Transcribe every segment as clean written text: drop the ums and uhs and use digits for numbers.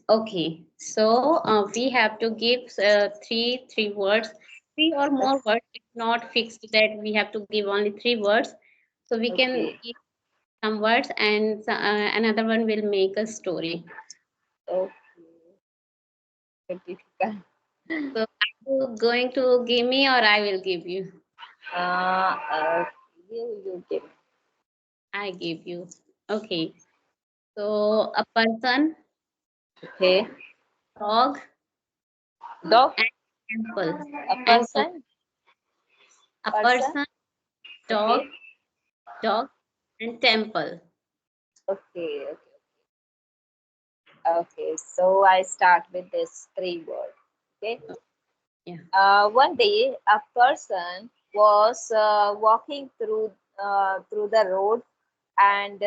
Okay, so we have to give three words, three or more words. It's not fixed that we have to give only three words. So we can Okay. give some words, and another one will make a story. Okay. Bit difficult. So are you going to give me, or I will give you? Uh, uh, you give. I give you. Okay. So a person, Okay. dog, Dog. and temple. A And so person. a Person. person, Okay. dog, and temple. Okay. Okay. Okay. So I start with this three word. Okay. Yeah. One day, a person was walking through the road, and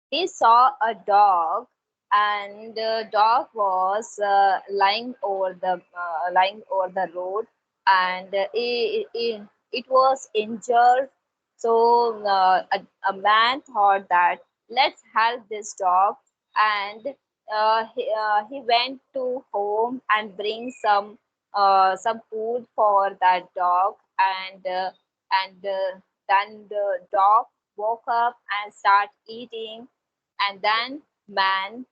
he saw a dog, and the dog was lying over the road, and it was injured. So a man thought that let's help this dog, and he went to home and bring some food for that dog, and then the dog woke up and start eating, and then man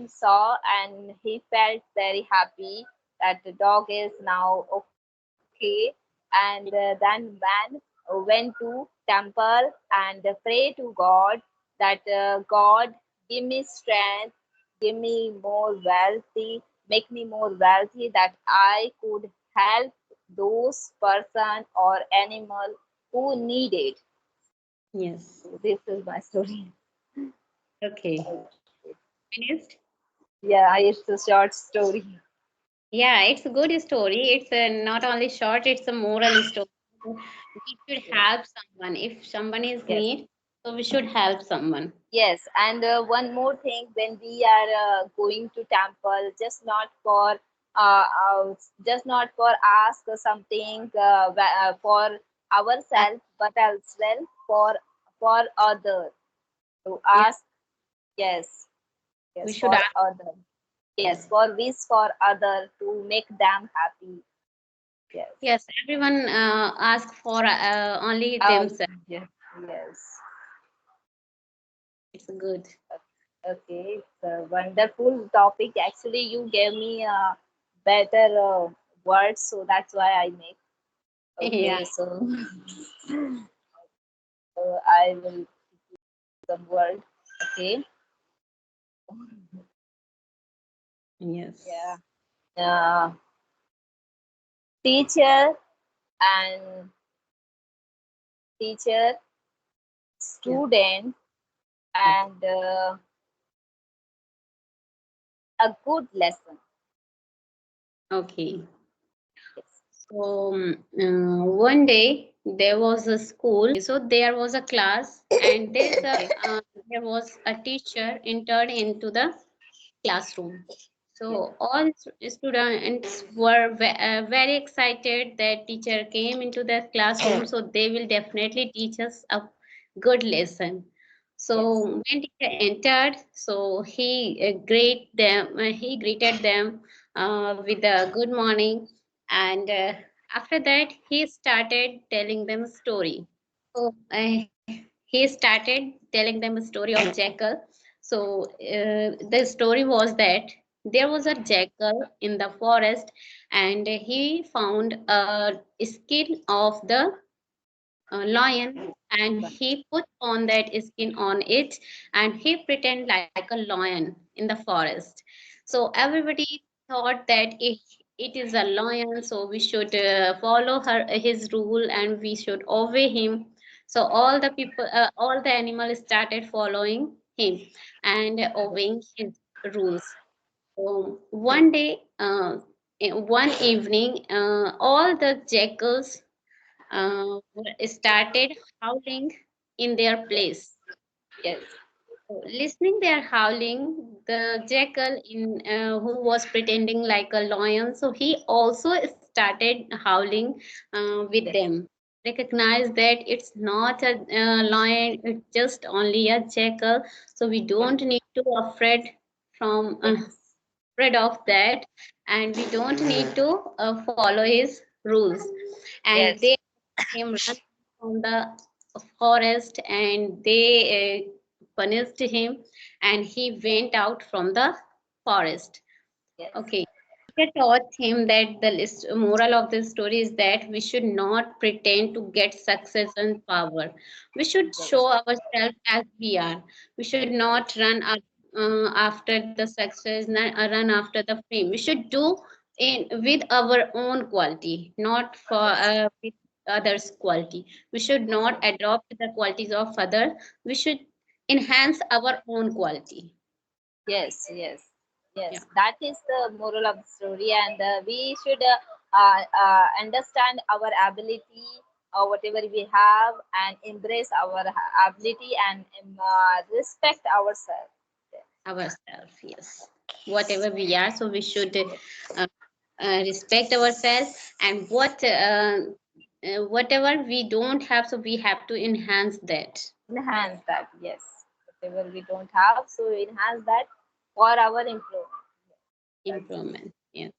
saw, and he felt very happy that the dog is now okay, and then man went to temple and pray to God that God, give me strength, give me more wealthy, make me more wealthy, that I could help those person or animal who need it. Yes. This is my story. Okay. Finished? Yeah, it's a short story. Yeah, it's a good story. It's not only short, it's a moral story. We should Yes, help someone. If someone is yes, need, so we should help someone. yes. And one more thing, when we are going to temple, just not for ask something for Uh, ourselves, but as well for other to yeah, ask. Yes, we yes, should for ask. other. Yes, for wish for other to make them happy. Yes. Yes, everyone ask for only Oh, themselves. yes, yes. It's good. Okay, it's a wonderful topic. Actually, you gave me a better words, so that's why I make. Yeah. Okay, so, so I will some word. Okay, yeah. Yes. Uh, teacher and teacher, Yeah. student, Okay. and a good lesson. Okay. Yes. So one day there was a school. So there was a class, and Okay. there was a teacher entered into the classroom. Yes. So all students were very excited that teacher came into the classroom. So they will definitely teach us a good lesson. Yes. So when teacher entered, so he greeted them with a good morning, and after that he started telling them a story. So he started telling them a story of jackal. So the story was that there was a jackal in the forest, and he found a skin of the lion, and he put on that skin on it, and he pretend like a lion in the forest. So everybody thought that it is a lion, so we should follow his rule, and we should obey him. So all the animals started following him and obeying his rules. So one day, one evening, all the jackals started howling in their Yes. place. Yes. So, listening their howling, the jackal who was pretending like a lion, so he also started howling with Yes. them. Recognize that it's not a lion; it's just only a jackal. So we don't need to afraid. from Yes. rid of that, and we don't need to follow his rules. And Yes. they him run from the forest, and they punished him, and he went out from the forest. Yes. Okay. Teacher taught him that the moral of the story is that we should not pretend to get success and power. We should Yes. show ourselves as we are. We should not run after the success, not run after the fame. We should do in with our own quality, not for Yes. with others' quality. We should not adopt the qualities of others. We should enhance our own quality. Yes, yes, Yeah. yes. That is the moral of the story, and we should understand our ability or whatever we have, and embrace our ability and respect ourselves. Ourselves, yes, whatever we are, so we should respect ourselves, and whatever we don't have, so we have to enhance that. Enhance that, yes. Whatever we don't have, so enhance that for our improvement. That's Improvement, yes.